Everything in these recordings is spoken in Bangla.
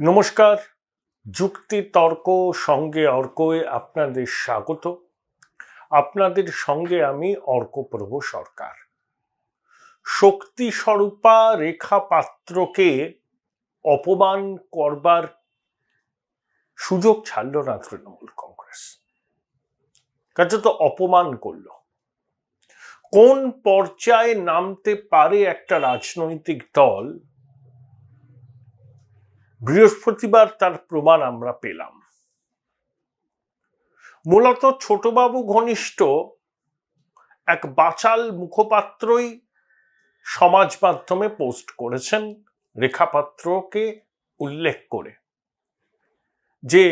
নমস্কার, যুক্তি তর্ক সঙ্গে অর্কয়ে আপনাদের স্বাগত। আপনাদের সঙ্গে আমি অর্কপ্রভ সরকার। শক্তি স্বরূপা রেখা পাত্রকে অপমান করবার সুযোগ ছাড়ল না তৃণমূল কংগ্রেস, কার্যত অপমান করল। কোন পর্যায়ে নামতে পারে একটা রাজনৈতিক দল, বৃহস্পতিবার তার প্রমাণ আমরা পেলাম। মূলত ছোটবাবু ঘনিষ্ঠ এক বাচাল মুখপাত্রই সমাজ মাধ্যমে পোস্ট করেছেন রেখাপাত্রকে উল্লেখ করে, যে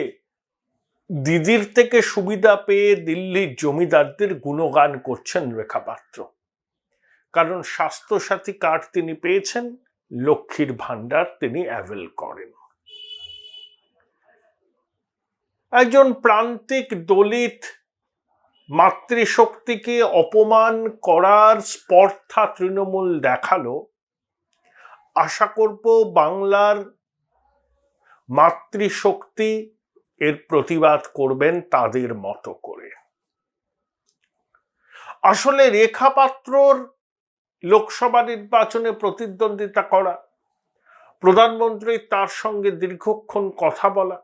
দিদির থেকে সুবিধা পেয়ে দিল্লির জমিদারদের গুণগান করছেন রেখাপাত্র, কারণ স্বাস্থ্যসাথী কার্ড তিনি পেয়েছেন, লক্ষ্মীর ভান্ডার তিনি অ্যাভেল করেন। একজন প্রান্তিক দলিত মাতৃশক্তিকে অপমান করার স্পর্ধা তৃণমূল দেখালো। আশা করব বাংলার মাতৃশক্তি এর প্রতিবাদ করবেন তাদের মতো করে। আসলে রেখাপাত্রর লোকসভা নির্বাচনে প্রতিদ্বন্দ্বিতা করা, প্রধানমন্ত্রী তার সঙ্গে দীর্ঘক্ষণ কথা বলা,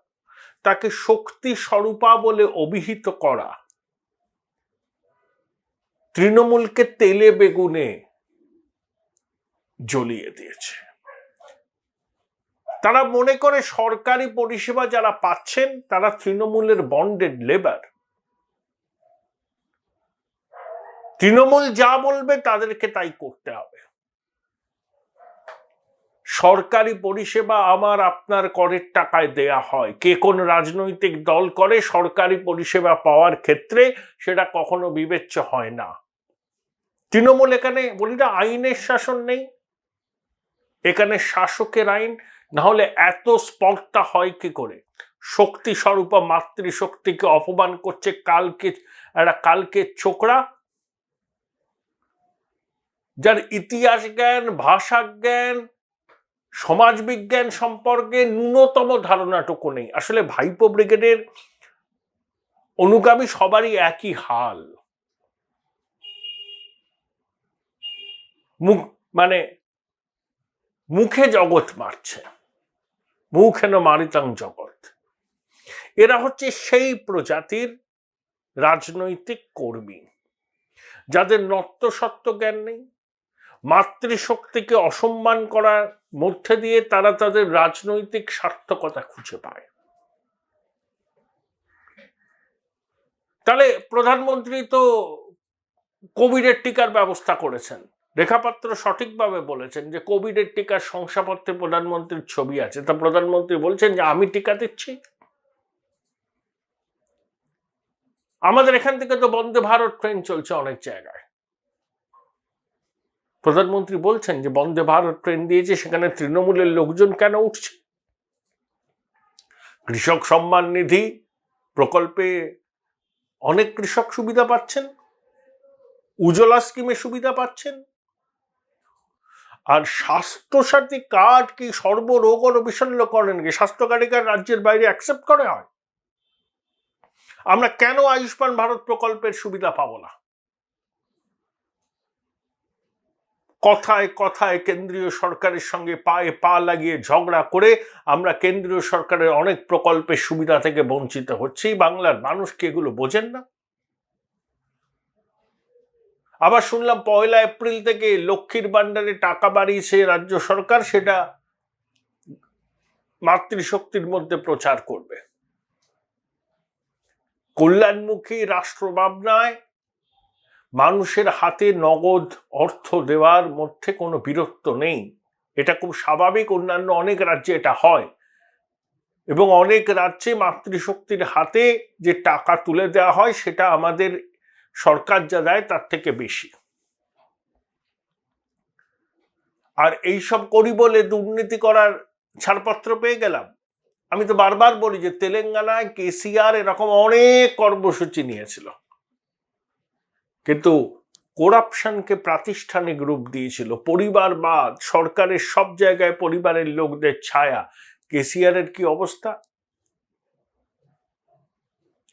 তাকে শক্তি স্বরূপা বলে অভিহিত করা তৃণমূলকে তেলে বেগুনে জ্বলিয়ে দিয়েছে। তারা মনে করে সরকারি পরিষেবা যারা পাচ্ছেন তারা তৃণমূলের বন্ডেড লেবার। তৃণমূল যা বলবে তাদেরকে তাই করতে হবে। সরকারি পরিষেবা আমার আপনার করের টাকায় দেয়া হয়। কে কোন রাজনৈতিক দল করে সরকারি পরিষেবা পাওয়ার ক্ষেত্রে সেটা কখনো বিবেচ্য হয় না। তৃণমূল এখানে বলি না আইনের শাসন নেই, এখানে শাসকের আইন, না হলে এত স্পর্ধা হয় কি করে? শক্তি স্বরূপা মাতৃশক্তিকে অপমান করছে কালকে ছোকরা, যার ইতিহাস জ্ঞান, ভাষা জ্ঞান, সমাজবিজ্ঞান সম্পর্কে ন্যূনতম ধারণাটুকু নেই। আসলে ভাইপো ব্রিগেডের অনুগামী সবারই একই হাল। মুখে জগৎ মারছে, মুখেন মারিতাং জগৎ। এরা হচ্ছে সেই প্রজাতির রাজনৈতিক কর্মী যাদের নত্যসত্ত্ব জ্ঞান নেই। মাতৃশক্তিকে অসম্মান করার মধ্যে দিয়ে তারা তাদের রাজনৈতিক সার্থকতা খুঁজে পায়। তাহলে প্রধানমন্ত্রী তো কোভিডের টিকার ব্যবস্থা করেছেন। রেখাপাত্র সঠিকভাবে বলেছেন যে কোভিডের টিকার শংসাপত্রে প্রধানমন্ত্রীর ছবি আছে। তা প্রধানমন্ত্রী বলছেন যে আমি টিকা দিচ্ছি। আমাদের এখান থেকে তো বন্দে ভারত ট্রেন চলছে অনেক জায়গায়। প্রধানমন্ত্রী বলছেন যে বন্দে ভারত ট্রেন দিয়েছে, সেখানে তৃণমূলের লোকজন কেন উঠছে? কৃষক সম্মান নিধি প্রকল্পে অনেক কৃষক সুবিধা পাচ্ছেন, উজ্জ্বলা স্কিমে সুবিধা পাচ্ছেন, আর স্বাস্থ্যসাথী কার্ড কি সর্বরোগ বিশল্য করেন কি? স্বাস্থ্য কার্ড রাজ্যের বাইরে অ্যাকসেপ্ট করা হয়? আমরা কেন আয়ুষ্মান ভারত প্রকল্পের সুবিধা পাবো না? কথায় কথায় কেন্দ্রীয় সরকারের সঙ্গে পায়ে পা লাগিয়ে ঝগড়া করে আমরা কেন্দ্রীয় সরকারের অনেক প্রকল্পের সুবিধা থেকে বঞ্চিত হচ্ছি। বাংলার মানুষ কি এগুলো বোঝেন না? আবার শুনলাম 1 এপ্রিল থেকে লক্ষ্মীর ভান্ডারে টাকা বাড়িয়েছে রাজ্য সরকার, সেটা মাতৃশক্তির মধ্যে প্রচার করবে। কল্যাণমুখী রাষ্ট্র ভাবনায় মানুষের হাতে নগদ অর্থ দেওয়ার মধ্যে কোনো বিরক্ত নেই, এটা খুব স্বাভাবিক। অন্যান্য অনেক রাজ্যে এটা হয়, এবং অনেক রাজ্যে মাতৃশক্তির হাতে যে টাকা তুলে দেওয়া হয় সেটা আমাদের সরকার যা দেয় তার থেকে বেশি। আর এইসব করি বলে দুর্নীতি করার ছাড়পত্র পেয়ে গেলাম। আমি তো বারবার বলি যে তেলেঙ্গানায় কেসিআর এরকম অনেক কর্মসূচি নিয়েছিল, কিন্তু করাপশনকে প্রাতিষ্ঠানিক রূপ দিয়েছিল। পরিবারবাদ, সরকারের সব জায়গায় পরিবারের লোকদের ছায়া, কেসিআরের কি অবস্থা?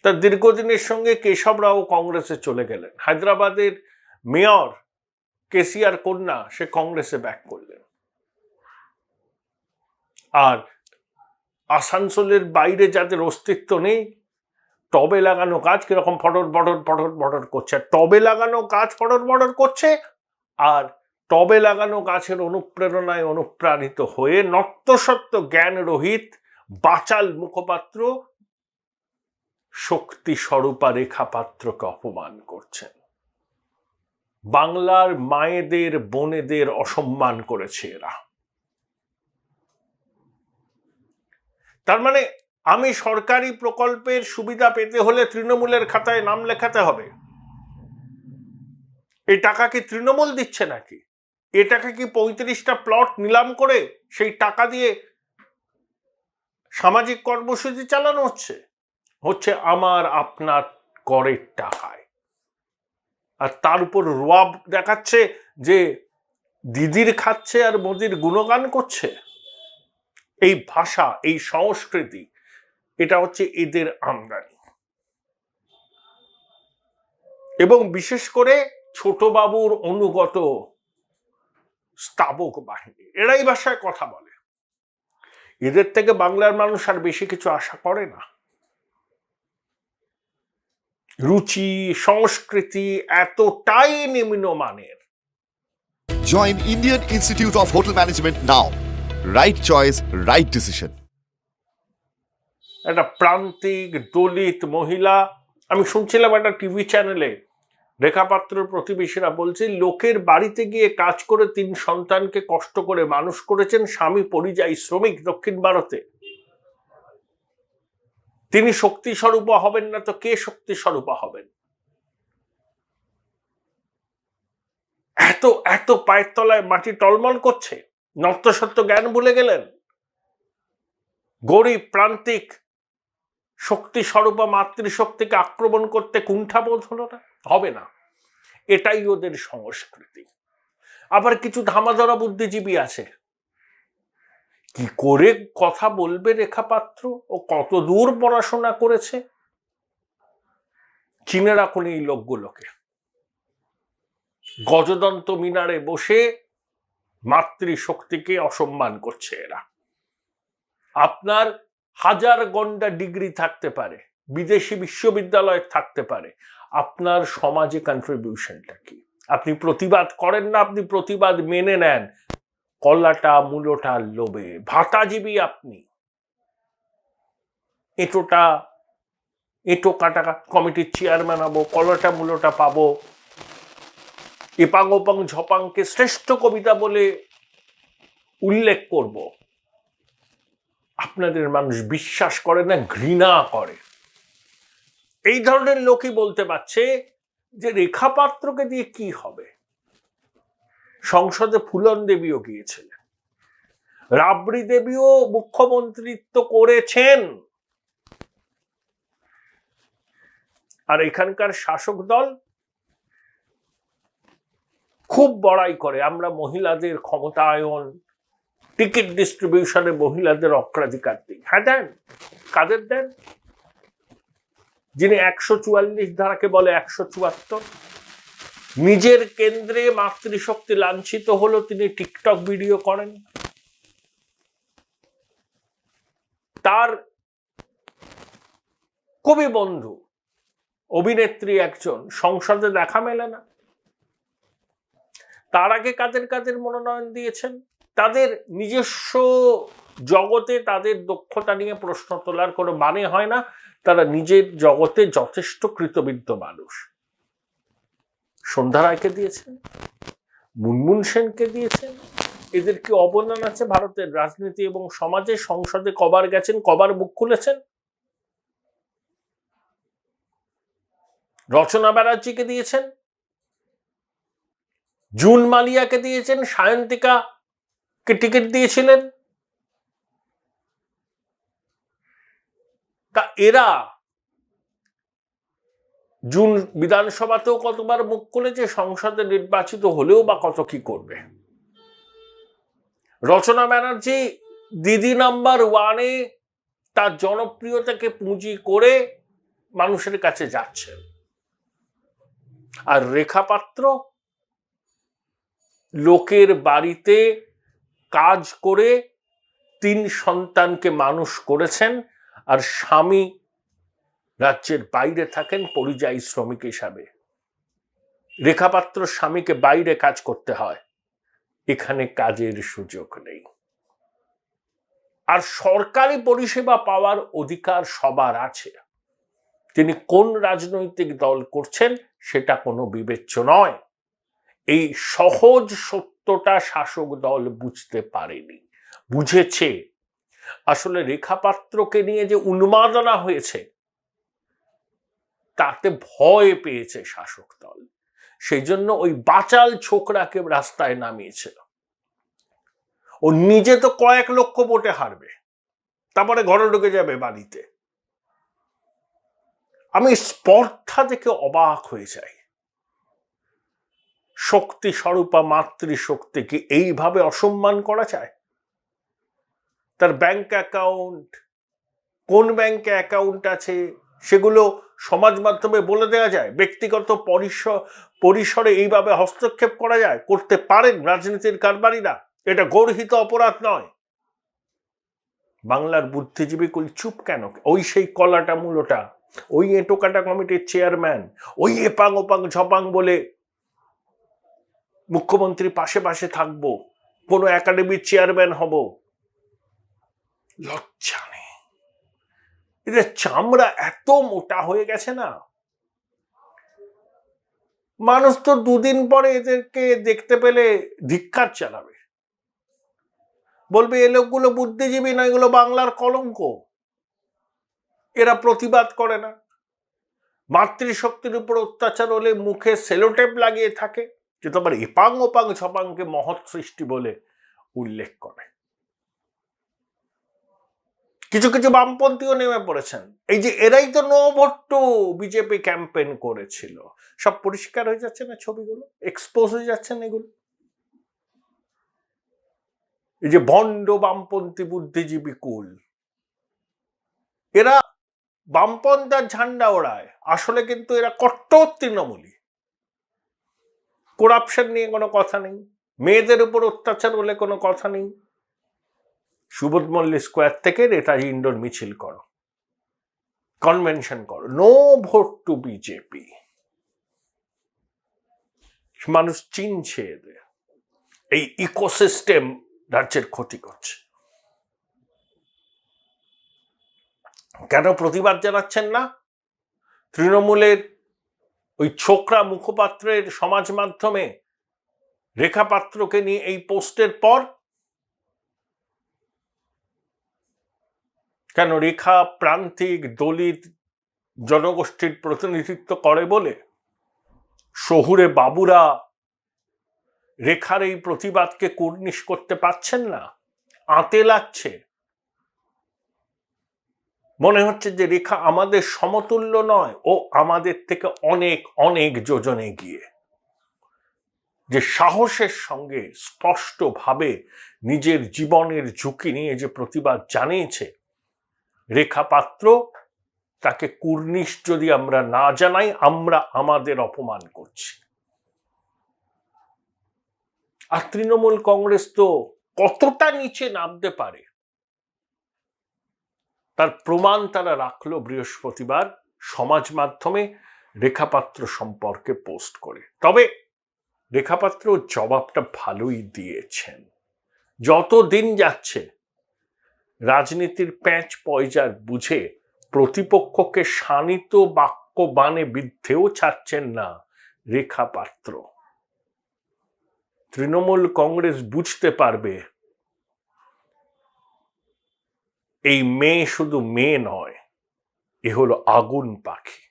তার দীর্ঘদিনের সঙ্গে কেশব রাও কংগ্রেসে চলে গেলেন। হায়দ্রাবাদের মেয়র কেসিআর কন্যা, সে কংগ্রেসে ব্যাক করলেন। আর আসানসোলের বাইরে যাদের অস্তিত্ব নেই, টবে লাগানো গাছ কিরকম ফটর ফটর ফটর ফটর করছে, টবে লাগানো গাছ ফটর ফটর করছে, আর টবে লাগানো গাছের অনুপ্রেরণায় অনুপ্রাণিত হয়ে নত্যসত্য জ্ঞান রহিত বাচাল মুখপাত্র শক্তি স্বরূপা রেখা পাত্রকে অপমান করছেন। বাংলার মায়েদের বোনেদের অসম্মান করেছে এরা। তার মানে আমি সরকারি প্রকল্পের সুবিধা পেতে হলে তৃণমূলের খাতায় নাম লেখাতে হবে। এই টাকা কি তৃণমূল দিচ্ছে নাকি? এ টাকা কি 35টা প্লট নিলাম করে সেই টাকা দিয়ে সামাজিক কর্মসূচি চালানো হচ্ছে? হচ্ছে আমার আপনার করের টাকায়। আর তার উপর রোয়াব দেখাচ্ছে যে দিদির খাচ্ছে আর মোদির গুণগান করছে। এই ভাষা, এই সংস্কৃতি, এটা হচ্ছে এদের আমদানি। এবং বিশেষ করে ছোট বাবুর অনুগত স্তাবক বাহিনী, এরাই ভাষায় কথা বলে। এদের থেকে বাংলার মানুষ আর বেশি কিছু আশা করে না। রুচি, সংস্কৃতি এতটাই নিম্নমানের। Join Indian Institute of Hotel Management now. Right choice, right decision. একটা প্রান্তিক দলিত মহিলা, আমি শুনছিলাম একটা টিভি চ্যানেলে, রেখা পাত্রের প্রতিবেশীরা বলছে লোকের বাড়িতে গিয়ে কাজ করে 3 সন্তানকে কষ্ট করে মানুষ করেছেন, স্বামী পরিযায়ী শ্রমিক দক্ষিণ ভারতে। তিনি শক্তি স্বরূপা হবেন না তো কে শক্তি স্বরূপা হবেন? এত এত পায়ের তলায় মাটি টলমল করছে, নত্যসত্য জ্ঞান ভুলে গেলেন। গরিব প্রান্তিক শক্তি স্বরূপা মাতৃশক্তিকে আক্রমণ করতে কুণ্ঠাবোধ হলো না? হবে না। এটাই ওদের সংস্কৃতি। আবার কিছু ধামাধরা বুদ্ধিজীবী আছে, কি করে কথা বলবে রেখা পাত্র, ও কত দূর পড়াশোনা করেছে, চিনে রাখুন এই লোকগুলোকে। গজদন্ত মিনারে বসে মাতৃশক্তিকে অসম্মান করছে এরা। আপনার 1000 গন্ডা ডিগ্রি থাকতে পারে, বিদেশি বিশ্ববিদ্যালয় থাকতে পারে, আপনার সমাজে কন্ট্রিবিউশনটা কি? আপনি প্রতিবাদ করেন না, আপনি প্রতিবাদ মেনে নেন কলাটা মূলোটা লোভে। ভাতাজীবী আপনি, এঁটো কাটা কমিটির চেয়ারম্যান হবো, কলাটা মূলোটা পাবো, এপাং ওপাং ঝপাংকে শ্রেষ্ঠ কবিতা বলে উল্লেখ করব, আপনাদের মানুষ বিশ্বাস করে না, ঘৃণা করে। এই ধরনের লোকই বলতে পারছে যে রেখা পাত্রকে দিয়ে কি হবে। সংসদে ফুলন দেবীও গিয়েছিলেন, রাবড়ি দেবীও মুখ্যমন্ত্রিত্ব করেছেন। আর এখানকার শাসক দল খুব বড়াই করে, আমরা মহিলাদের ক্ষমতায়ন, টিকিট ডিস্ট্রিবিউশনে মহিলাদের অগ্রাধিকার দিই। হ্যাঁ দেন, কাদের দেন? যিনি 144 ধারাকে বলে 174। নিজের কেন্দ্রে মাতৃশক্তি লাঞ্ছিত হলো, তিনি টিকটক ভিডিও করেন। তার কবি বন্ধু অভিনেত্রী একজন, সংসদে দেখা মেলে না। তার আগে কাদের কাদের মনোনয়ন দিয়েছেন? তাদের নিজস্ব জগতে তাদের দক্ষতা নিয়ে প্রশ্ন তোলার কোনো মানে হয় না। তারা নিজের জগতে যথেষ্ট কৃতবিদ্য মানুষ। সন্ধ্যা রায়কে দিয়েছেন, মুনমুন সেনকে দিয়েছেন। এদের কি অবদান আছে ভারতের রাজনীতি এবং সমাজে? সংসদে কবার গেছেন, কবার মুখ খুলেছেন? রচনা ব্যানার্জিকে দিয়েছেন, জুন মালিয়াকে দিয়েছেন, সায়ন্তিকাকে টিকিট দিয়েছিলেন। তা এরা জুন বিধানসভাতেও কতবার মুখ খুলেছে, সংসদে নির্বাচিত হলেও বা কত কি করবে? রচনা ব্যানার্জি দিদি নাম্বার ওয়ানে তার জনপ্রিয়তাকে পুঁজি করে মানুষের কাছে যাচ্ছেন। আর রেখা পাত্র লোকের বাড়িতে কাজ করে 3 সন্তানকে মানুষ করেছেন, আর স্বামী রাজ্যের বাইরে থাকেন পরিযায়ী শ্রমিক হিসাবে। রেখা পাত্র স্বামীকে বাইরে কাজ করতে হয়, এখানে কাজের সুযোগ নেই। আর সরকারি পরিষেবা পাওয়ার অধিকার সবার আছে। তিনি কোন রাজনৈতিক দল করছেন সেটা কোনো বিবেচ্য নয়। এই সহজ সত্যটা শাসক দল বুঝতে পারেনি। বুঝেছে আসলে রেখা পাত্রকে নিয়ে যে উন্মাদনা হয়েছে তাতে ভয় পেয়েছে শাসক দল, সেই জন্য ওই বাচাল ছোকরাকে রাস্তায় নামিয়েছিল। ও নিজে তো কয়েক লক্ষ ভোটে হারবে, তারপরে ঘরে ঢুকে যাবে বাড়িতে। আমি স্পর্ধা দেখে অবাক হয়ে যাই। শক্তি স্বরূপা মাতৃশক্তিকে এইভাবে অসম্মান করা যায়? তার ব্যাংক অ্যাকাউন্ট, কোন ব্যাংকে অ্যাকাউন্ট আছে সেগুলো সমাজ মাধ্যমে বলে দেওয়া যায়? ব্যক্তিগত পরিসরে এইভাবে হস্তক্ষেপ করা যায়? করতে পারেন রাজনীতির কারবারিরা, এটা গর্হিত অপরাধ নয়। বাংলার বুদ্ধিজীবী কুল চুপ কেন? ওই সেই কলাটা মূলটা, ওই এটোকাটা কমিটির চেয়ারম্যান, ওই এপাং ওপাং ঝপাং বলে মুখ্যমন্ত্রী পাশে পাশে থাকবো, কোনো একাডেমির চেয়ারম্যান হব, লজ্জা নেই। এদের চামড়া এত মোটা হয়ে গেছে না, মানুষ তো 2 দিন পরে এদেরকে দেখতে পেলে ধিক্কার চালাবে, বলবে এ লোকগুলো বুদ্ধিজীবী না, এগুলো বাংলার কলঙ্ক। এরা প্রতিবাদ করে না, মাতৃশক্তির উপর অত্যাচার হলে মুখে সেলোটেপ লাগিয়ে থাকে, যে তোমার এপাং ওপাং ছপাংকে মহৎ সৃষ্টি বলে উল্লেখ করে। কিছু কিছু বামপন্থীও নেমে পড়েছেন, এই যে এরাই তো no vote to BJP campaign করেছিল। সব পরিষ্কার হয়ে যাচ্ছে না, ছবিগুলো এক্সপোজ হয়ে যাচ্ছে না এগুলো। এই যে ভণ্ড বামপন্থী বুদ্ধিজীবী কুল, এরা বামপন্থার ঝান্ডা ওড়ায়, আসলে কিন্তু এরা কট্টর তৃণমূলী। করাপশন নিয়ে কোনো কথা নেই, মেয়েদের উপর অত্যাচার হলে কোনো কথা নেই। সুবোধ মল্লিক স্কোয়ার থেকে নেতাজি ইন্ডোর মিছিল করো, কনভেনশন করো, নো ভোট টু বিজেপি। মানুষ চিনছে এদের, এই ইকোসিস্টেম রাজ্যের ক্ষতি করছে। কেন প্রতিবাদ জানাচ্ছেন না? তৃণমূলের ওই ছোকরা মুখপাত্রের সমাজ মাধ্যমে রেখা পাত্রকে নিয়ে এই পোস্টের পর কেন? রেখা প্রান্তিক দলিত জনগোষ্ঠীর প্রতিনিধিত্ব করে বলে শহুরে বাবুরা রেখার এই প্রতিবাদকে কুর্নিশ করতে পারছেন না, আঁতে লাগছে। মনে হচ্ছে যে রেখা আমাদের সমতুল্য নয়, ও আমাদের থেকে অনেক অনেক যোজনে গিয়ে। যে সাহসের সঙ্গে স্পষ্টভাবে নিজের জীবনের ঝুঁকি নিয়ে যে প্রতিবাদ জানিয়েছে রেখা পাত্র, তাকে কুর্নিশ যদি আমরা না জানাই, আমরা আমাদের অপমান করছি। আর তৃণমূল কংগ্রেস তো কতটা নিচে নামতে পারে তার প্রমাণ তারা রাখলো বৃহস্পতিবার সমাজ মাধ্যমে রেখাপাত্র সম্পর্কে পোস্ট করে। তবে রেখাপাত্র জবাবটা ভালোই দিয়েছেন। যত দিন যাচ্ছে রাজনীতির প্যাঁচ পয়জার বুঝে প্রতিপক্ষকে শানিত বাক্য বানে বিদ্ধেও ছাড়ছেন না রেখাপাত্র। তৃণমূল কংগ্রেস বুঝতে পারবে এই মেয়ে শুধু মেয়ে নয়, এ হলো আগুন পাখি।